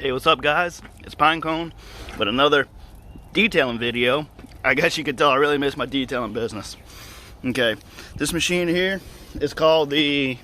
Hey, what's up guys? It's Pinecone with another detailing video. I guess you can tell I really miss my detailing business. Okay, this machine here is called the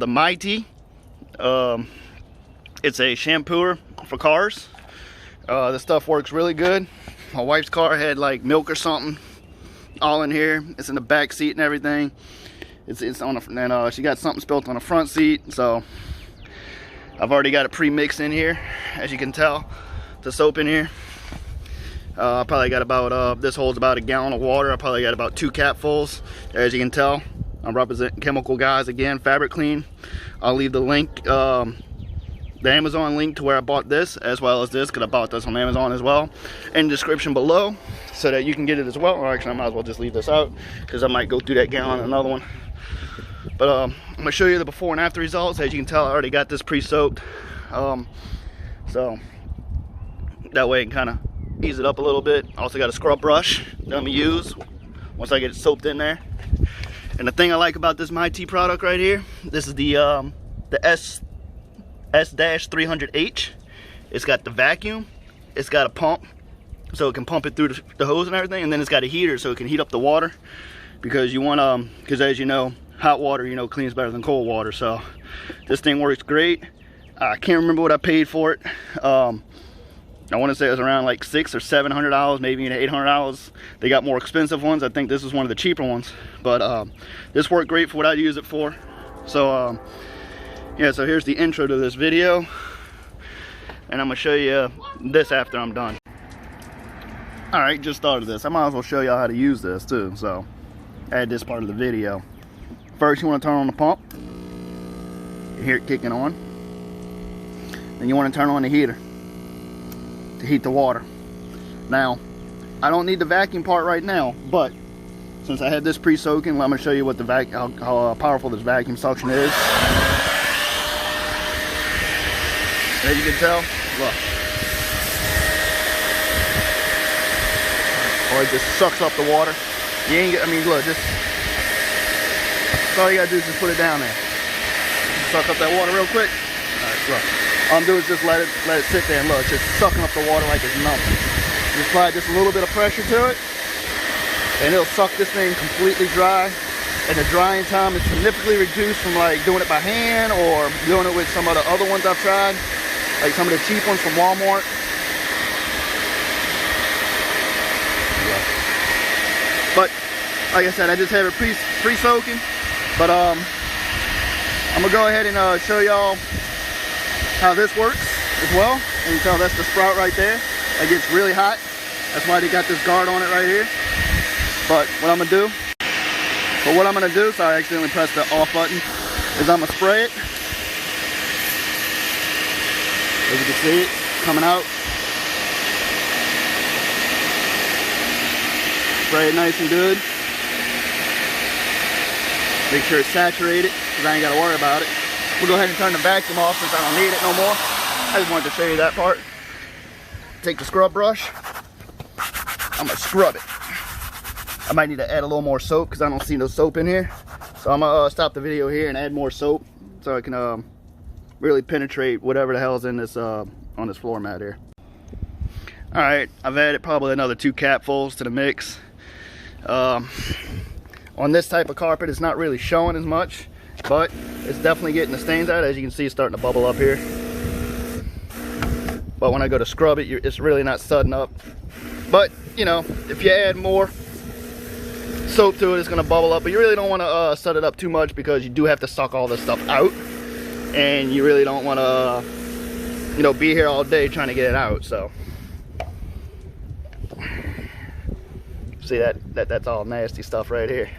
Mighty. It's a shampooer for cars. This stuff works really good. My wife's car had like milk or something all in here. It's in the back seat and everything. It's on and she got something spilt on the front seat, so I've already got it pre-mixed in here, as you can tell. The soap in here. I probably got about this holds about a gallon of water. I probably got about 2 capfuls. As you can tell, I'm representing Chemical Guys again, Fabric Clean. I'll leave the link, the Amazon link to where I bought this, as well as this, because I bought this on Amazon as well, in the description below, so that you can get it as well. Or actually, I might as well just leave this out, because I might go through that gallon in another one. But I'm going to show you the before and after results. As you can tell, I already got this pre-soaked, so that way I can kind of ease it up a little bit. I also got a scrub brush that I'm going to use once I get it soaked in there. And the thing I like about this Mighty product right here, this is the S-300H. It's got the vacuum, it's got a pump, so it can pump it through the hose and everything, and then it's got a heater so it can heat up the water, because you want because as you know, hot water, you know, cleans better than cold water. So this thing works great. I can't remember what I paid for it. I want to say it was around like $600 or $700, maybe even $800. They got more expensive ones. I think this is one of the cheaper ones, but this worked great for what I use it for. So yeah, so here's the intro to this video, and I'm gonna show you this after I'm done. All right, just started this. I might as well show y'all how to use this too, so add this part of the video. First, you want to turn on the pump. You hear it kicking on. Then you want to turn on the heater to heat the water. Now, I don't need the vacuum part right now, but since I had this pre-soaking, I'm going to show you what the how powerful this vacuum suction is. As you can tell, look. Oh, it just sucks up the water. You ain't get, I mean, look, just all you gotta do is just put it down there. Suck up that water real quick. All right, look. All I'm doing is just let it sit there, and look, it's just sucking up the water like it's nothing. Just apply just a little bit of pressure to it, and it'll suck this thing completely dry. And the drying time is significantly reduced from like doing it by hand or doing it with some of the other ones I've tried, like some of the cheap ones from Walmart. But like I said, I just have it pre-soaking. But I'm gonna go ahead and show y'all how this works as well. And you can tell that's the sprout right there. It gets really hot. That's why they got this guard on it right here. But what I'm gonna do, so I accidentally pressed the off button, is I'm gonna spray it. As you can see it coming out. Spray it nice and good. Make sure it's saturated, because I ain't got to worry about it. We'll go ahead and turn the vacuum off since I don't need it no more. I just wanted to show you that part. Take the scrub brush. I'm going to scrub it. I might need to add a little more soap because I don't see no soap in here. So I'm going to stop the video here and add more soap so I can really penetrate whatever the hell's in this on this floor mat here. Alright, I've added probably another 2 capfuls to the mix. On this type of carpet, it's not really showing as much, but it's definitely getting the stains out. As you can see, it's starting to bubble up here. But when I go to scrub it, it's really not sudding up. But, you know, if you add more soap to it, it's going to bubble up. But you really don't want to sud it up too much, because you do have to suck all this stuff out. And you really don't want to, you know, be here all day trying to get it out, so. See that's all nasty stuff right here.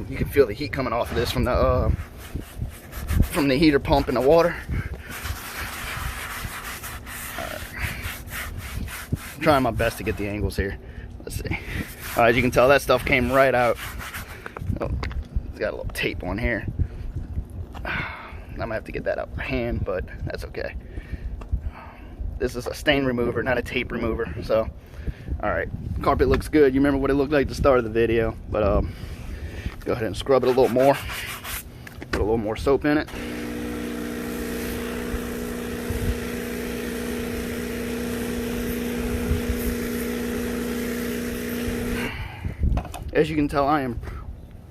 You can feel the heat coming off of this from the heater pump in the water. I'm trying my best to get the angles here. Let's see. As you can tell, that stuff came right out. Oh, it's got a little tape on here. I'm gonna have to get that out by hand, but that's okay. This is a stain remover, not a tape remover. So, all right, carpet looks good. You remember what it looked like at the start of the video, but go ahead and scrub it a little more. Put a little more soap in it. As you can tell, I am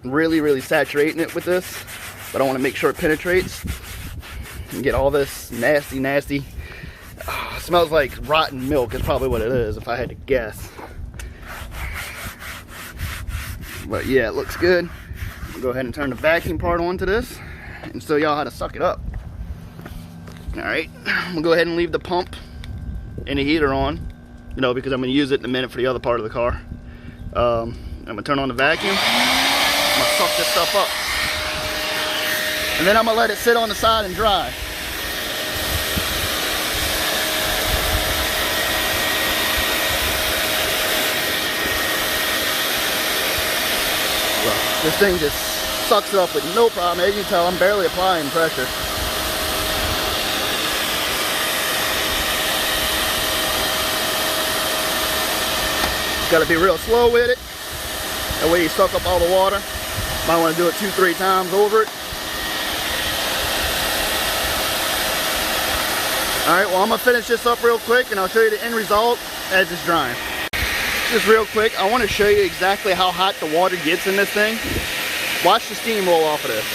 really saturating it with this, but I want to make sure it penetrates and get all this nasty. Oh, it smells like rotten milk is probably what it is, if I had to guess. But yeah, it looks good. I'll go ahead and turn the vacuum part onto this and show y'all how to suck it up. All right, I'm gonna go ahead and leave the pump and the heater on, you know, because I'm gonna use it in a minute for the other part of the car. I'm gonna turn on the vacuum. I'm gonna suck this stuff up. And then I'm gonna let it sit on the side and dry. Well, this thing just sucks it up with no problem. As you can tell, I'm barely applying pressure. Gotta be real slow with it. That way you suck up all the water. Might want to do it 2-3 times over it. Alright, well I'm going to finish this up real quick and I'll show you the end result as it's drying. Just real quick, I want to show you exactly how hot the water gets in this thing. Watch the steam roll off of this.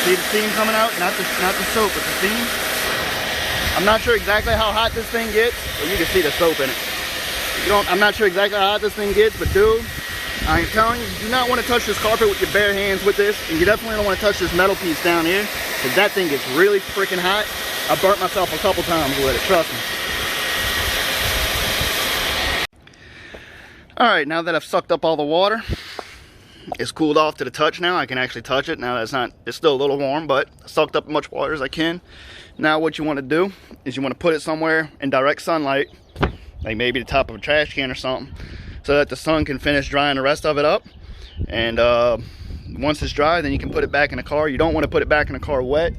See the steam coming out? Not the soap, but the steam. I'm not sure exactly how hot this thing gets, but you can see the soap in it. I'm not sure exactly how hot this thing gets, but dude, I'm telling you, you do not want to touch this carpet with your bare hands with this, and you definitely don't want to touch this metal piece down here, because that thing gets really freaking hot. I burnt myself a couple times with it, trust me. Alright, now that I've sucked up all the water, it's cooled off to the touch now. I can actually touch it. Now it's still a little warm, but I sucked up as much water as I can. Now what you want to do is you want to put it somewhere in direct sunlight, like maybe the top of a trash can or something, so that the sun can finish drying the rest of it up. And once it's dry, then you can put it back in the car. You don't want to put it back in the car wet,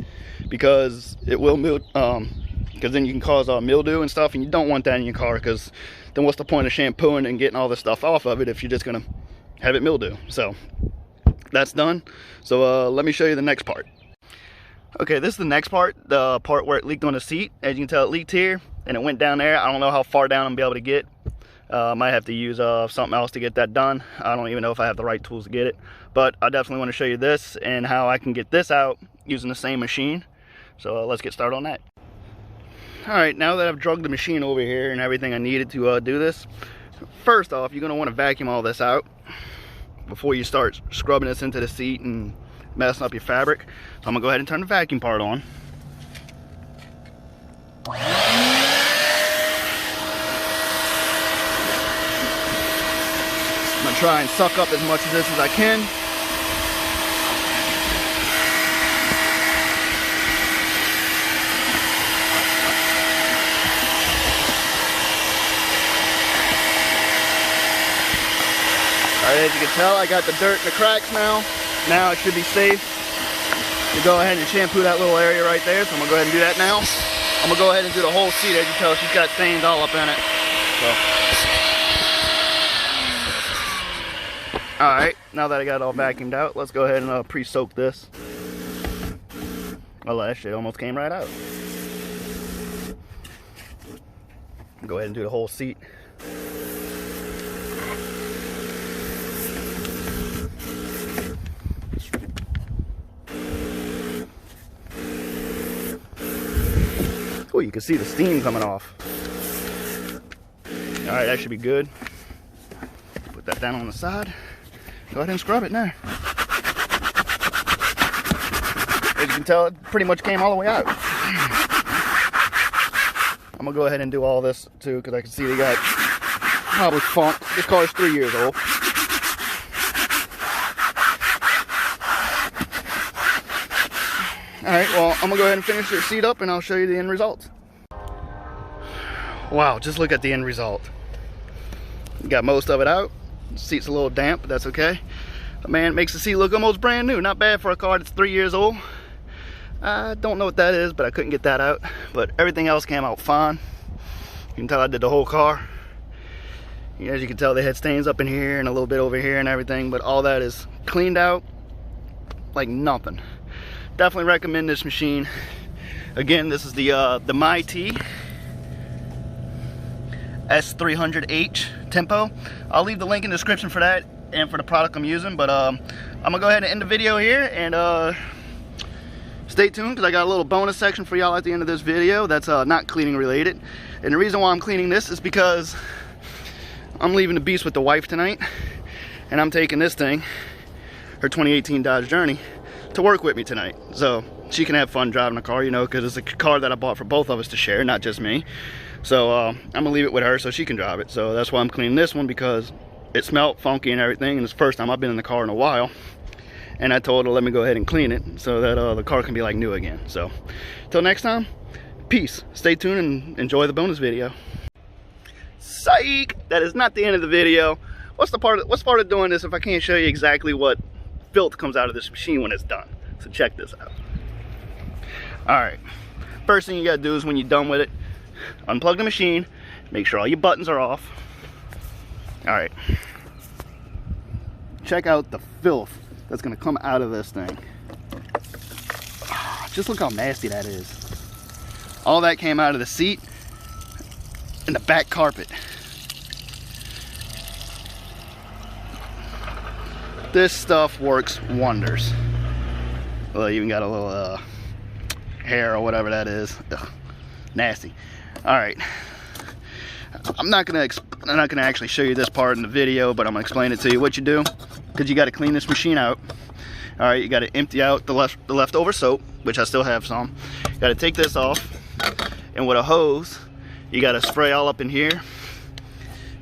because it will because then you can cause mildew and stuff, and you don't want that in your car, because then what's the point of shampooing and getting all this stuff off of it if you're just gonna have it mildew? So that's done. So let me show you the next part. Okay, this is the next part, the part where it leaked on the seat. As you can tell, it leaked here and it went down there. I don't know how far down I'm gonna be able to get. Might have to use something else to get that done. I don't even know if I have the right tools to get it, but I definitely want to show you this and how I can get this out using the same machine. So let's get started on that. Alright, now that I've drugged the machine over here and everything I needed to do this, first off, you're going to want to vacuum all this out before you start scrubbing this into the seat and messing up your fabric. So I'm going to go ahead and turn the vacuum part on. I'm going to try and suck up as much of this as I can. Alright, as you can tell, I got the dirt and the cracks now. Now it should be safe to go ahead and shampoo that little area right there. So I'm going to go ahead and do that now. I'm going to go ahead and do the whole seat. As you can tell, she's got stains all up in it. So. Alright, now that I got it all vacuumed out, let's go ahead and pre-soak this. Well, that shit almost came right out. Go ahead and do the whole seat. Oh, you can see the steam coming off. Alright, that should be good. Put that down on the side. Go ahead and scrub it now. As you can tell, it pretty much came all the way out. I'm going to go ahead and do all this too, because I can see they got probably funk. This car is 3 years old. Alright, well, I'm going to go ahead and finish this seat up and I'll show you the end results. Wow, just look at the end result. Got most of it out. Seat's a little damp, but that's okay. But man, it makes the seat look almost brand new. Not bad for a car that's 3 years old. I don't know what that is, but I couldn't get that out. But everything else came out fine. You can tell I did the whole car. As you can tell, they had stains up in here and a little bit over here and everything, but all that is cleaned out like nothing. Definitely recommend this machine. Again, this is the MyT S300H Tempo. I'll leave the link in the description for that and for the product I'm using, but I'm gonna go ahead and end the video here, and stay tuned because I got a little bonus section for y'all at the end of this video that's not cleaning related. And the reason why I'm cleaning this is because I'm leaving the beast with the wife tonight, and I'm taking this thing, her 2018 Dodge Journey, to work with me tonight, so she can have fun driving the car, you know, because it's a car that I bought for both of us to share, not just me. So I'm gonna leave it with her so she can drive it. So that's why I'm cleaning this one, because it smelled funky and everything, and it's the first time I've been in the car in a while. And I told her let me go ahead and clean it so that the car can be like new again. So till next time, peace. Stay tuned and enjoy the bonus video. Psych! That is not the end of the video. What's part of doing this if I can't show you exactly what filth comes out of this machine when it's done? So check this out. Alright, first thing you gotta do is when you're done with it, unplug the machine, make sure all your buttons are off. Alright, check out the filth that's gonna come out of this thing. Just look how nasty that is. All that came out of the seat and the back carpet. This stuff works wonders. Well, even got a little hair or whatever that is. Ugh, nasty. All right, I'm not gonna actually show you this part in the video, but I'm gonna explain it to you what you do, because you got to clean this machine out. All right, you got to empty out the leftover soap, which I still have some. You got to take this off, and with a hose, you got to spray all up in here,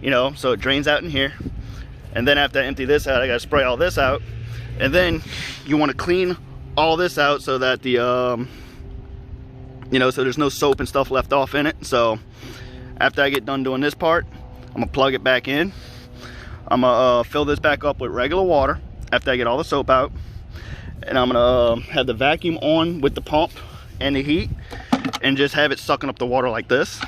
you know, so it drains out in here. And then after I empty this out, I got to spray all this out, and then you want to clean all this out so that the you know, so there's no soap and stuff left off in it. So after I get done doing this part, I'm gonna plug it back in. I'm gonna fill this back up with regular water after I get all the soap out, and I'm gonna have the vacuum on with the pump and the heat, and just have it sucking up the water like this,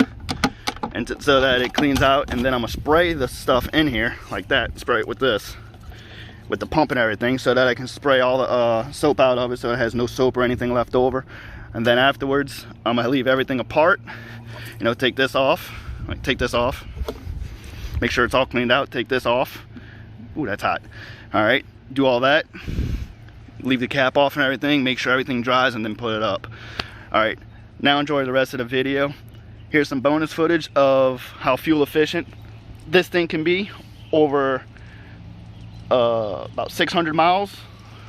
and so that it cleans out. And then I'm gonna spray the stuff in here like that, spray it with this, with the pump and everything, so that I can spray all the soap out of it, so it has no soap or anything left over. And then afterwards, I'm gonna leave everything apart. You know, take this off, like take this off, make sure it's all cleaned out, take this off. Ooh, that's hot. All right, do all that, leave the cap off and everything, make sure everything dries, and then put it up. All right, now enjoy the rest of the video. Here's some bonus footage of how fuel efficient this thing can be over about 600 miles.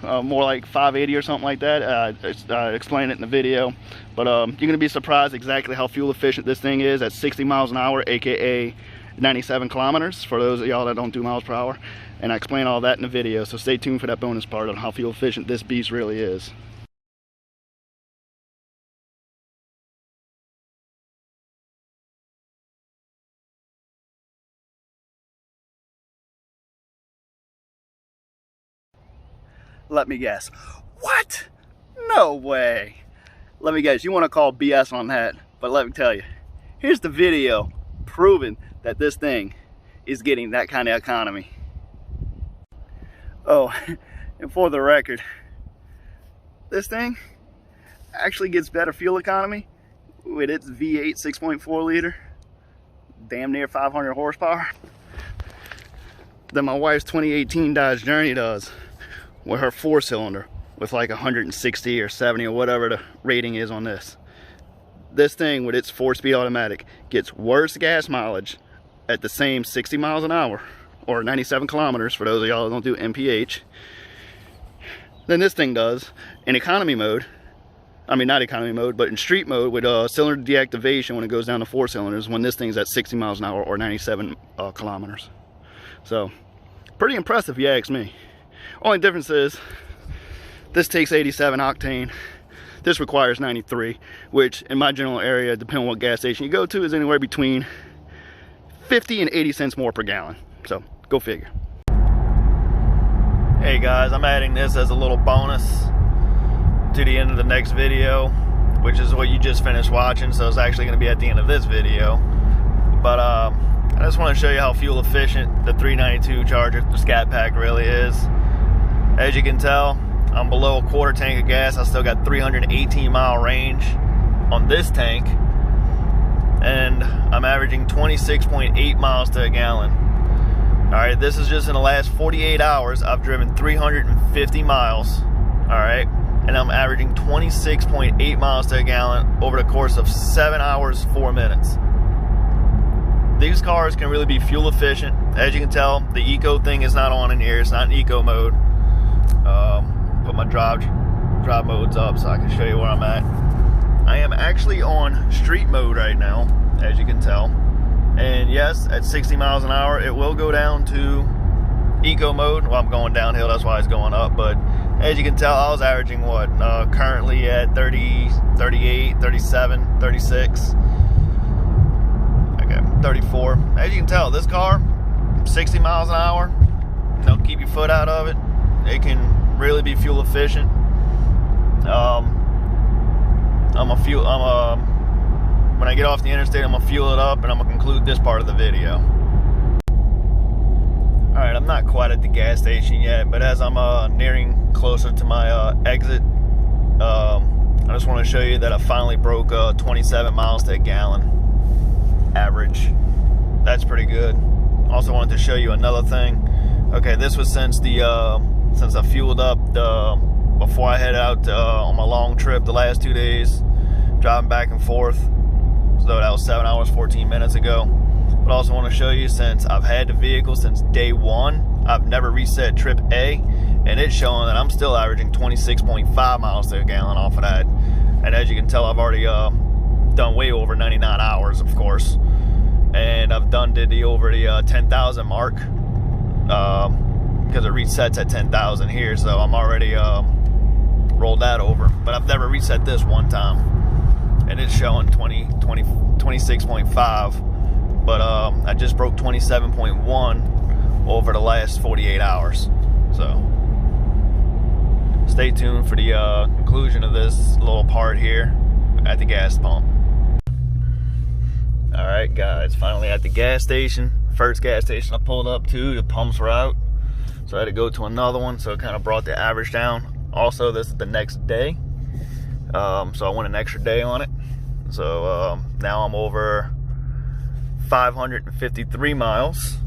More like 580 or something like that. I explained it in the video, but you're gonna be surprised exactly how fuel efficient this thing is at 60 miles an hour, aka 97 kilometers for those of y'all that don't do miles per hour. And I explain all that in the video, so stay tuned for that bonus part on how fuel efficient this beast really is. Let me guess. What? No way. Let me guess, you want to call BS on that, but let me tell you, here's the video proving that this thing is getting that kind of economy. Oh, and for the record, this thing actually gets better fuel economy with its V8 6.4 liter, damn near 500 horsepower, than my wife's 2018 Dodge Journey does with her 4-cylinder with like 160 or 70 or whatever the rating is on this. This thing with its 4-speed automatic gets worse gas mileage at the same 60 miles an hour or 97 kilometers for those of y'all that don't do MPH than this thing does in economy mode. I mean, not economy mode, but in street mode with cylinder deactivation when it goes down to 4 cylinders, when this thing's at 60 miles an hour or 97 kilometers. So pretty impressive if you ask me. Only difference is this takes 87 octane. This requires 93, which in my general area, depending on what gas station you go to, is anywhere between 50 and 80 cents more per gallon. So go figure. Hey guys, I'm adding this as a little bonus to the end of the next video, which is what you just finished watching, so it's actually going to be at the end of this video. But I just want to show you how fuel efficient the 392 Charger, the Scat Pack, really is. As you can tell, I'm below a quarter tank of gas. I still got 318 mile range on this tank, and I'm averaging 26.8 miles to a gallon. Alright, this is just in the last 48 hours. I've driven 350 miles, alright, and I'm averaging 26.8 miles to a gallon over the course of 7 hours, 4 minutes. These cars can really be fuel efficient. As you can tell, the eco thing is not on in here. It's not in eco mode. Put my drive modes up so I can show you where I'm at. I am actually on street mode right now, as you can tell. And yes, at 60 miles an hour, it will go down to eco mode. Well, I'm going downhill, that's why it's going up. But as you can tell, I was averaging what? Currently at 30, 38, 37, 36. Okay, 34. As you can tell, this car, 60 miles an hour, you know, keep your foot out of it. It can really be fuel efficient. When I get off the interstate, I'm gonna fuel it up, and I'm gonna conclude this part of the video. Alright, I'm not quite at the gas station yet, but as I'm nearing closer to my exit, I just want to show you that I finally broke 27 miles to a gallon average. That's pretty good. Also wanted to show you another thing. Okay, this was since I fueled up before I head out on my long trip the last 2 days, driving back and forth. So that was 7 hours, 14 minutes ago. But I also want to show you, since I've had the vehicle since day one, I've never reset trip A, and it's showing that I'm still averaging 26.5 miles to a gallon off of that. And as you can tell, I've already done way over 99 hours, of course. And I've did over the 10,000 mark, because it resets at 10,000 here, so I'm already rolled that over. But I've never reset this one time, and it's showing 26.5, but I just broke 27.1 over the last 48 hours. So stay tuned for the conclusion of this little part here at the gas pump. Alright guys, finally at the gas station. First gas station I pulled up to, the pumps were out, so I had to go to another one, so it kind of brought the average down. Also, this is the next day, so I went an extra day on it. So now I'm over 553 miles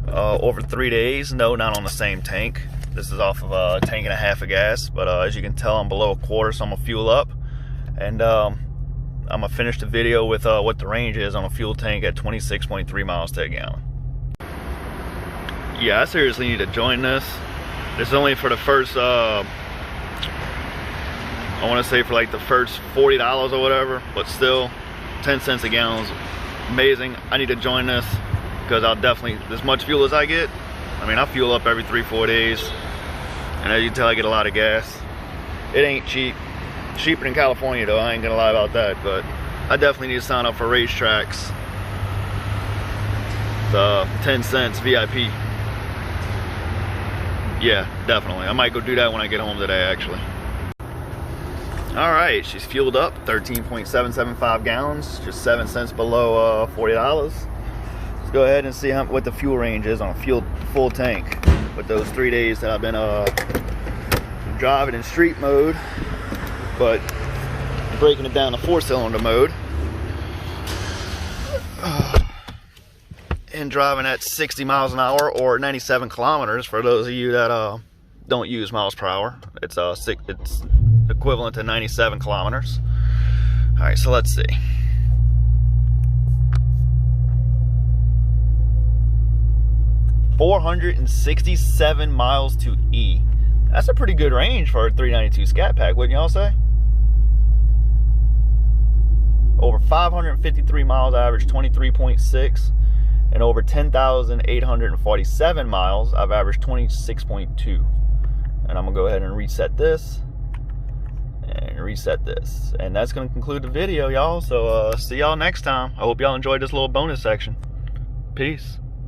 over 3 days. No, not on the same tank. This is off of a tank and a half of gas, but as you can tell, I'm below a quarter, so I'm gonna fuel up, and I'm gonna finish the video with what the range is on a fuel tank at 26.3 miles to a gallon. Yeah, I seriously need to join this. It's only for the first I want to say for like the first $40 or whatever, but still 10 cents a gallon is amazing. I need to join this, because I'll definitely, as much fuel as I get, I mean, I fuel up every 3-4 days, and as you can tell, I get a lot of gas. It ain't cheap. Cheaper than California though, I ain't gonna lie about that, but I definitely need to sign up for racetracks. The 10 cents VIP. Yeah, definitely. I might go do that when I get home today, actually. Alright, she's fueled up, 13.775 gallons, just 7 cents below $40. Let's go ahead and see what the fuel range is on a full tank with those 3 days that I've been driving in street mode, but breaking it down to 4-cylinder mode and driving at 60 miles an hour or 97 kilometers for those of you that don't use miles per hour. It's equivalent to 97 kilometers. All right, so let's see. $467 miles to E. That's a pretty good range for a 392 Scat Pack, wouldn't y'all say? Over 553 miles, average 23.6, and over 10,847 miles, I've averaged 26.2. And I'm gonna go ahead and reset this. And that's gonna conclude the video, y'all. So see y'all next time. I hope y'all enjoyed this little bonus section. Peace.